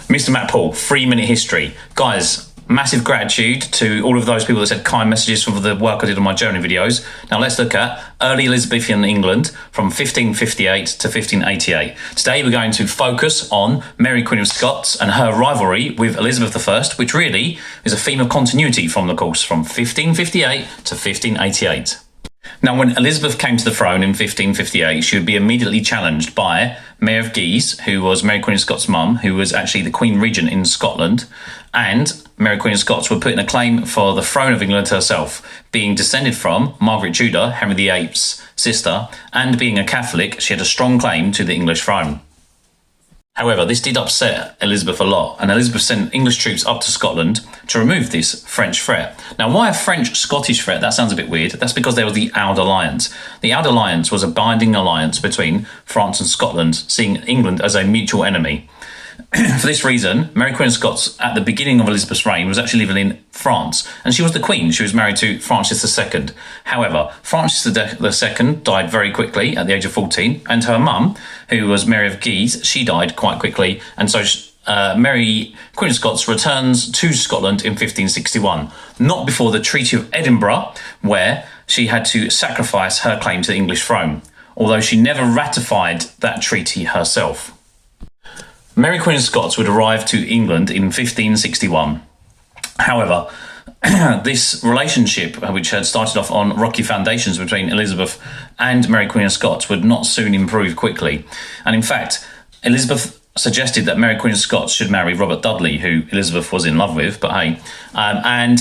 Mr. Mack-Poole, 3-minute history. Guys, massive gratitude to all of those people that said kind messages for the work I did on my journey videos. Now let's look at early Elizabethan England from 1558 to 1588. Today we're going to focus on Mary Queen of Scots and her rivalry with Elizabeth I, which really is a theme of continuity from the course from 1558 to 1588. Now, when Elizabeth came to the throne in 1558, she would be immediately challenged by Mary of Guise, who was Mary Queen of Scots' mum, who was actually the Queen Regent in Scotland, and Mary Queen of Scots would put in a claim for the throne of England herself, being descended from Margaret Tudor, Henry VIII's sister, and being a Catholic, she had a strong claim to the English throne. However, this did upset Elizabeth a lot, and Elizabeth sent English troops up to Scotland to remove this French threat. Now, why a French-Scottish threat? That sounds a bit weird. That's because there was the Auld Alliance. The Auld Alliance was a binding alliance between France and Scotland, seeing England as a mutual enemy. For this reason, Mary Queen of Scots, at the beginning of Elizabeth's reign, was actually living in France, and she was the Queen. She was married to Francis II. However, Francis II died very quickly at the age of 14, and her mum, who was Mary of Guise, she died quite quickly, and so Mary Queen of Scots returns to Scotland in 1561, not before the Treaty of Edinburgh, where she had to sacrifice her claim to the English throne, although she never ratified that treaty herself. Mary Queen of Scots would arrive to England in 1561. However, this relationship, which had started off on rocky foundations between Elizabeth and Mary Queen of Scots, would not soon improve quickly. And in fact, Elizabeth suggested that Mary Queen of Scots should marry Robert Dudley, who Elizabeth was in love with, but hey, and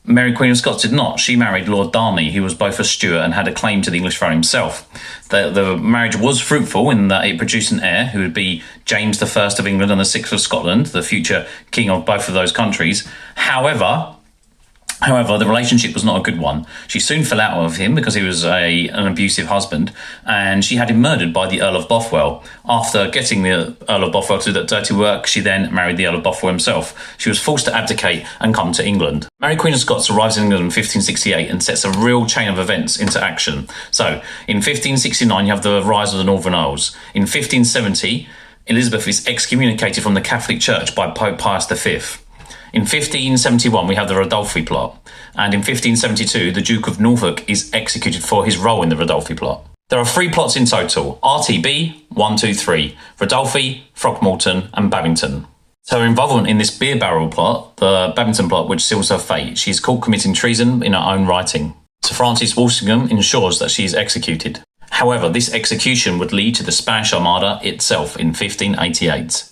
Mary Queen of Scots did not. She married Lord Darnley, who was both a Stuart and had a claim to the English throne himself. The marriage was fruitful in that it produced an heir who would be James I of England and the VI of Scotland, the future king of both of those countries. However, the relationship was not a good one. She soon fell out with him because he was an abusive husband, and she had him murdered by the Earl of Bothwell. After getting the Earl of Bothwell to do that dirty work, she then married the Earl of Bothwell himself. She was forced to abdicate and come to England. Mary Queen of Scots arrives in England in 1568 and sets a real chain of events into action. So, in 1569, you have the rise of the Northern Earls. In 1570, Elizabeth is excommunicated from the Catholic Church by Pope Pius V. In 1571, we have the Rodolphi plot, and in 1572, the Duke of Norfolk is executed for his role in the Rodolphi plot. There are 3 plots in total: RTB, 1, 2, 3, Rodolphi, Throckmorton, and Babington. So her involvement in this beer barrel plot, the Babington plot, which seals her fate, she's caught committing treason in her own writing. Sir Francis Walsingham ensures that she is executed. However, this execution would lead to the Spanish Armada itself in 1588.